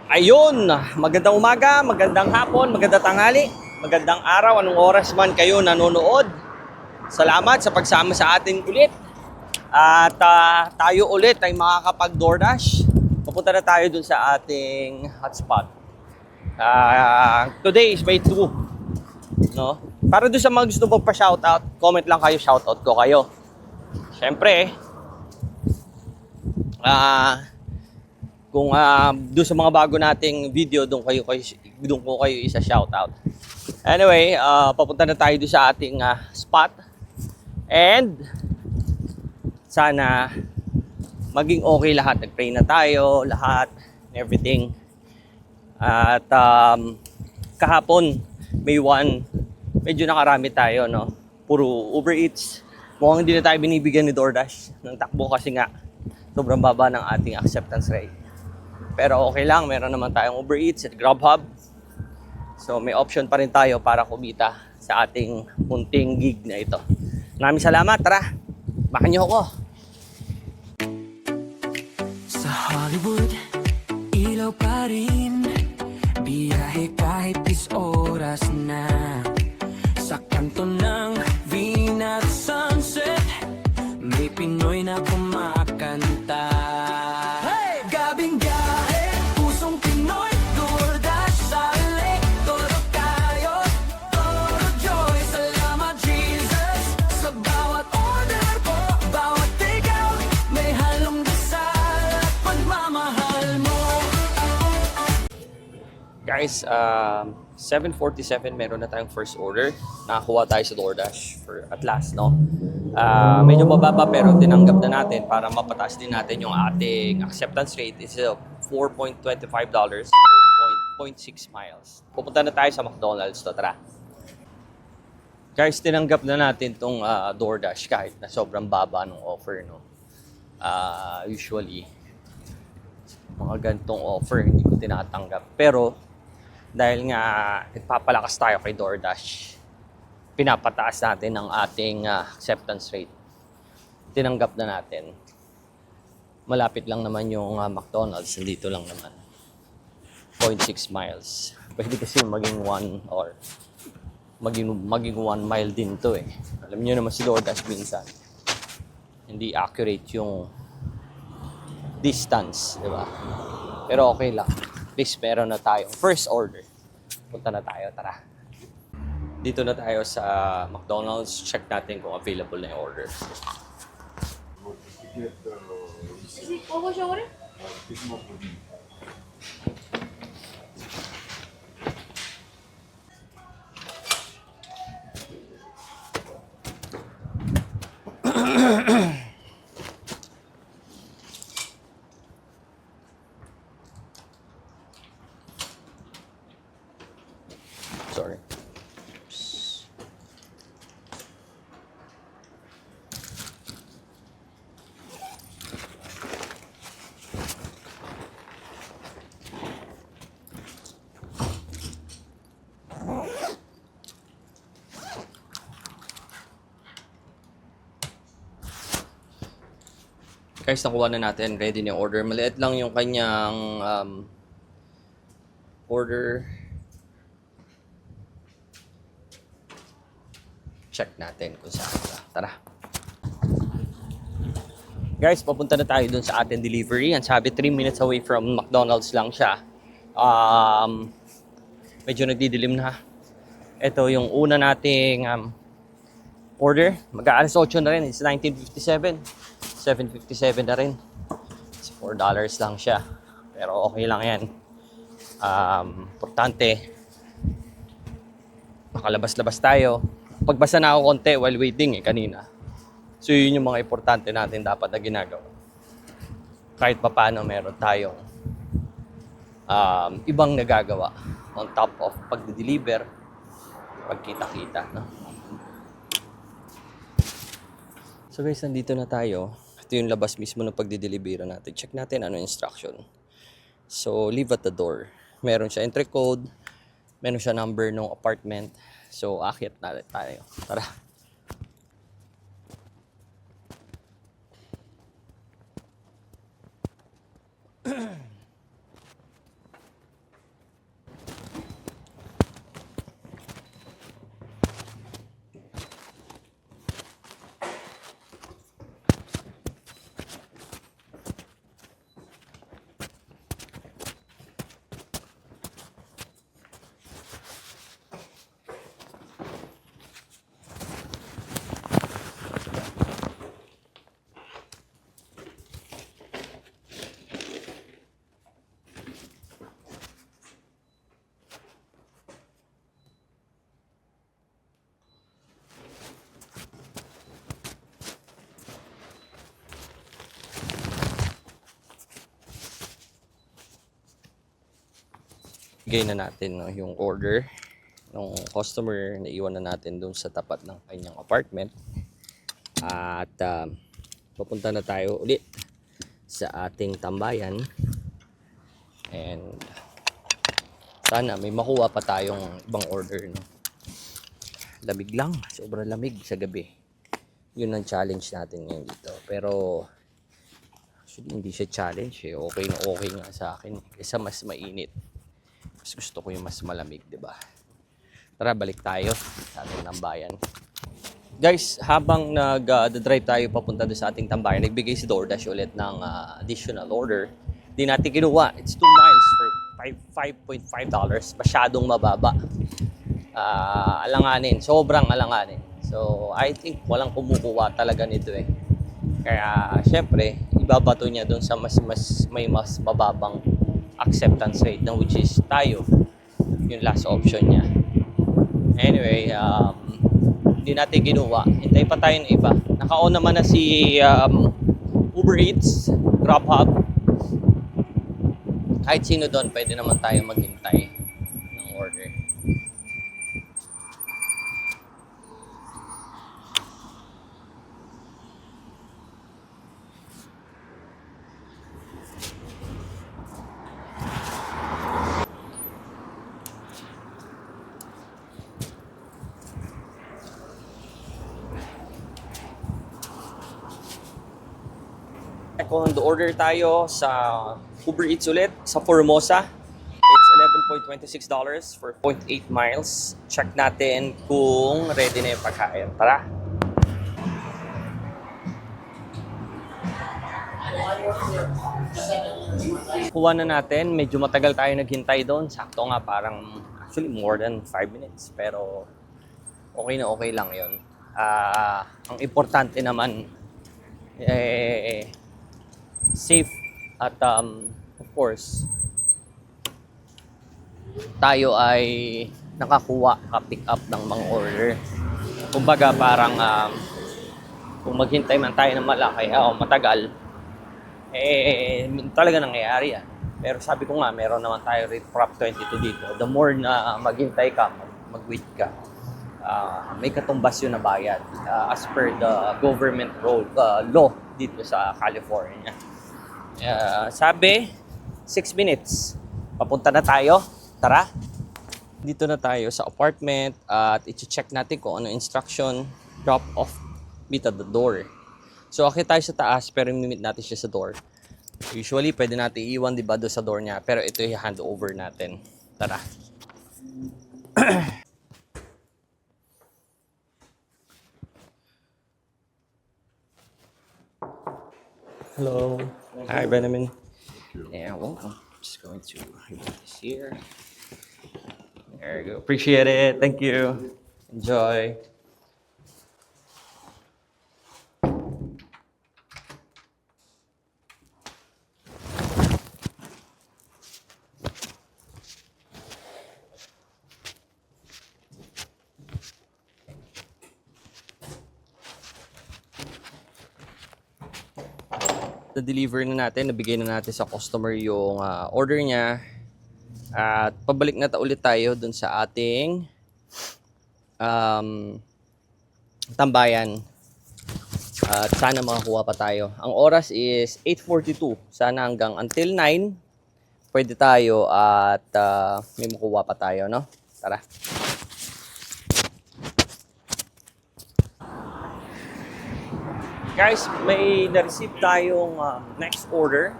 Ayun, magandang umaga, magandang hapon, magandang tanghali, magandang araw, anong oras man kayo nanonood. Salamat sa pagsama sa atin ulit. At tayo ulit ay makakapag-DoorDash. Pupunta na tayo dun sa ating hotspot. Today is May 2, no? Para dun sa mga gusto magpa-shoutout, comment lang kayo, shoutout ko kayo. Siyempre, kung doon sa mga bago nating video, doon ko kayo isa shoutout. Anyway, papunta na tayo doon sa ating spot. And sana maging okay lahat. Nag-pray na tayo, lahat, everything. At kahapon, May 1, medyo nakarami tayo, no? Puro Uber Eats. Mukhang hindi na tayo binibigyan ni DoorDash ng takbo kasi nga sobrang baba ng ating acceptance rate. Pero okay lang, meron naman tayong Uber Eats at Grubhub. So may option pa rin tayo para kumita sa ating munting gig na ito. Maraming salamat, tara! Baka niyo ako! Sa Hollywood, ilaw pa rin. Biyahe kahit 10 oras na. Sa kanto ng Vina at Sunset, may Pinoy na kumakanta. Hey! Gabing biyahe, pusong Pinoy, DoorDash sa lake, todo kayo, todo joy. Salamat Jesus, sa bawat order ko, bawat takeout, may halong dasal at pagmamahal mo. Guys, 7:47 meron na tayong first order. Nakakuha tayo sa DoorDash for at last, no? Medyo mababa pero tinanggap na natin para mapataas din natin yung ating acceptance rate. Is $4.25 per 0.6 miles. Pupunta na tayo sa McDonald's to, tara. Guys, tinanggap na natin tong DoorDash kahit na sobrang baba ng offer, no? Usually, mga ganitong offer hindi ko tinatanggap. Pero dahil nga nagpapalakas tayo kay DoorDash, pinapataas natin ang ating acceptance rate. Tinanggap na natin. Malapit lang naman yung McDonald's, dito lang naman. 0.6 miles. Pwede kasi maging 1 or maging 1 mile din to eh. Alam niyo naman si DoorDash minsan, hindi accurate yung distance, di ba? Pero okay lang. At least meron na tayong first order. Punta na tayo, tara. Dito na tayo sa McDonald's. Check natin kung available na yung order. Sorry. Guys, nakuha na natin. Ready na yung order. Maliit lang yung kanyang order. Check natin kung saan ba. Tara. Guys, papunta na tayo dun sa ating delivery. Ang sabi, 3 minutes away from McDonald's lang siya. Medyo nagdidilim na. Ito yung una nating order. Mag-aalas 8 na rin. It's 19:57. 7:57 na rin. It's $4 lang siya. Pero okay lang yan. Importante, makalabas-labas tayo. Pagbasa na ako konti while waiting kanina. So yun yung mga importante natin dapat na ginagawa. Kahit papaano meron tayong ibang nagagawa on top of pagde-deliver, pagkita-kita, no? So guys, nandito na tayo. Ito yung labas mismo ng pagde-deliver natin. Check natin ano instruction. So, leave at the door. Meron siya entry code. Meron siya number ng apartment. So, akyat na tayo. Tara. Bigay na natin no, yung order ng customer na iwan na natin doon sa tapat ng kanyang apartment. At papunta na tayo ulit sa ating tambayan. And sana may makuha pa tayong ibang order. No? Lamig lang. Sobrang lamig sa gabi. Yun ang challenge natin ngayon dito. Pero actually, hindi siya challenge. Eh. Okay na okay nga sa akin. Kaysa mas mainit. Mas gusto ko yung mas malamig, di ba? Tara, balik tayo sa ating tambayan. Guys, habang nag-drive tayo papunta doon sa ating tambayan, nagbigay si DoorDash ulit ng additional order. Di natin kinuha. It's 2 miles for $5.5. Masyadong mababa. Alanganin. Sobrang alanganin. So, I think walang kumukuha talaga nito eh. Kaya, syempre, ibabato niya doon sa may mas mababang acceptance rate na which is tayo. Yung last option niya. Anyway, hindi natin ginawa. Hintay pa tayo ng iba. Naka-on naman na si Uber Eats, Grubhub. Kahit sino doon, pwede naman tayo maghintay ng order. Kung order tayo sa Uber Eats ulit sa Formosa, it's $11.26 for 0.8 miles. Check natin kung ready na yung pagkain. Tara! Kuha na natin. Medyo matagal tayo naghintay doon. Sakto nga parang actually more than 5 minutes. Pero okay na okay lang yun. Ang importante naman safe at of course tayo ay nakakuha, naka-pick up ng mga order. Kumbaga parang kung maghintay man tayo ng malaki o matagal, talaga nangyayari yan. Pero sabi ko nga, meron naman tayo rate Prop 22 dito. The more na maghintay ka, mag-wait ka, may katumbas yun na bayad as per the government law dito sa California. Sabi, 6 minutes. Papunta na tayo. Tara. Dito na tayo sa apartment at i-check natin kung ano instruction. Drop off meet at the door. So, akit tayo sa taas pero i-meet natin siya sa door. Usually, pwede natin iwan diba doon sa door niya. Pero ito yung handover natin. Tara. Hello. Hi, Benjamin. Yeah, welcome. Just going to remove this here. There you go. Appreciate it. Thank you. Enjoy. Na-deliver na natin, nabigay na natin sa customer yung order niya. At pabalik na ulit tayo dun sa ating tambayan. At sana makakuha pa tayo. Ang oras is 8:42. Sana hanggang until 9 pwede tayo at may makuha pa tayo, no? Tara. Guys, may na-receive tayong next order.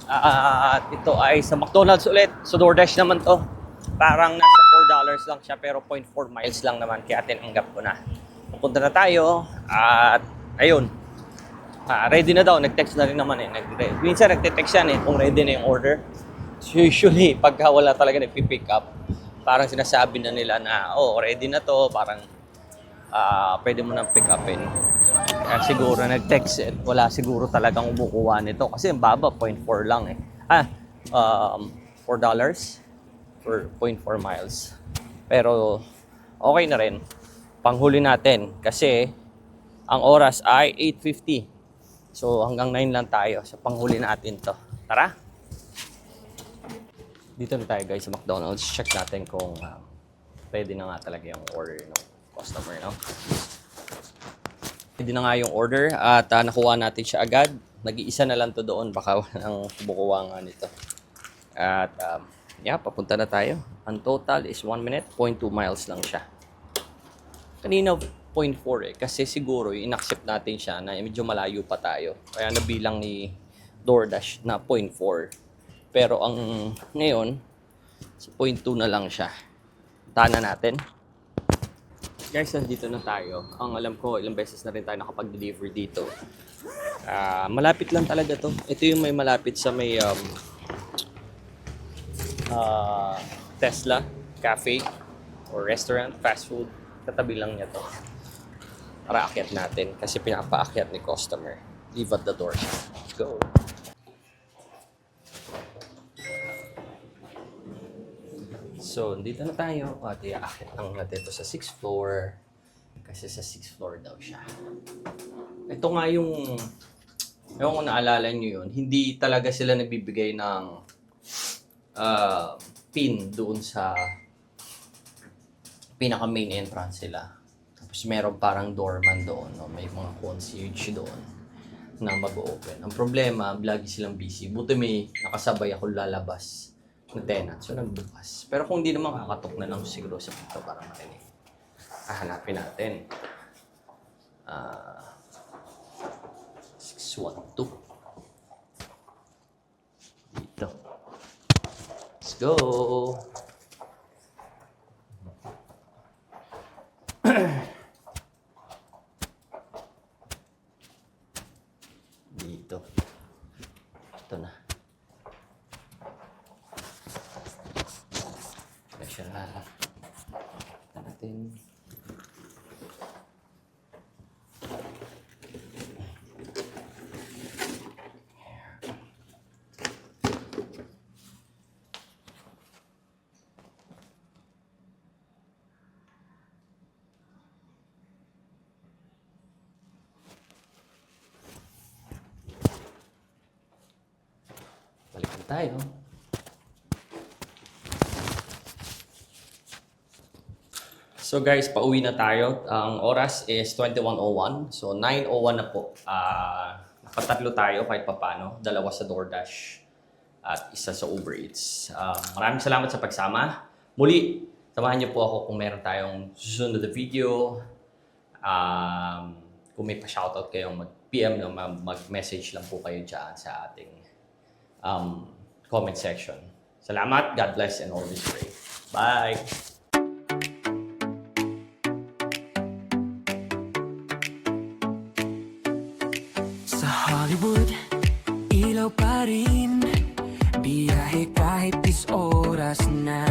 At ito ay sa McDonald's ulit. So DoorDash naman to. Parang nasa $4 lang siya pero 0.4 miles lang naman. Kaya tinanggap ko na. Pupunta na tayo. At ayun. Ready na daw. Nag-text na rin naman eh. Minsan nagte-text yan eh kung ready na yung order. So usually pagka wala talaga nagpipick up, parang sinasabi na nila na ready na to. Parang pwede mo nang pick upin. Kaya siguro nag-text wala siguro talagang umukuha nito kasi ang baba 0.4 lang eh. $4 for 0.4 miles. Pero okay na rin. Panghuli natin kasi ang oras ay 8:50. So hanggang 9 lang tayo. So panghuli natin to. Tara. Dito na tayo guys sa McDonald's. Check natin kung pwede na nga talaga yung order ng customer, no? Pwede na nga yung order at nakuha natin siya agad. Nag-iisa na lang to doon. Baka walang kumukuha nga nito. At papunta na tayo. Ang total is 1 minute, 0.2 miles lang siya. Kanina 0.4 kasi siguro in-accept natin siya na medyo malayo pa tayo. Kaya nabilang ni DoorDash na 0.4. Pero ang ngayon, 0.2 na lang siya. Tana natin. Guys, nandito na tayo. Ang alam ko, ilang beses na rin tayo nakapag-deliver dito. Malapit lang talaga to. Ito yung may malapit sa may Tesla cafe or restaurant, fast food. Katabi lang niya to. Para akyat natin kasi pinapaakyat ni customer. Leave at the door. Let's go. So, dito na tayo. At iaakit lang natin ito sa 6th floor. Kasi sa 6th floor daw siya. Ito nga yung... Ewan ko naalala nyo yun. Hindi talaga sila nagbibigay ng pin doon sa pinaka main entrance sila. Tapos meron parang doorman doon. No? May mga concierge doon na mag-open. Ang problema, lagi silang busy. Buti may nakasabay ako lalabas na tenant. So, nagbukas. Pero kung hindi naman kakatok na lang siguro sa pinto para marinig. Hanapin natin. 612. Dito. Let's go! Dito. Ito na. Siya natin. Balikan tayo. So guys, pauwi na tayo. Ang oras is 21:01. So 9:01 na po. Nakatatlo tayo kahit papano. Dalawa sa DoorDash at isa sa Uber Eats. Maraming salamat sa pagsama. Muli, samahan niyo po ako kung meron tayong susunod na video. Kung may pa-shoutout kayo, mag-PM lang, mag-message lang po kayo dyan sa ating comment section. Salamat, God bless, and always pray. Bye! Hollywood, ilaw pa rin. Biyahe kahit 10 oras na.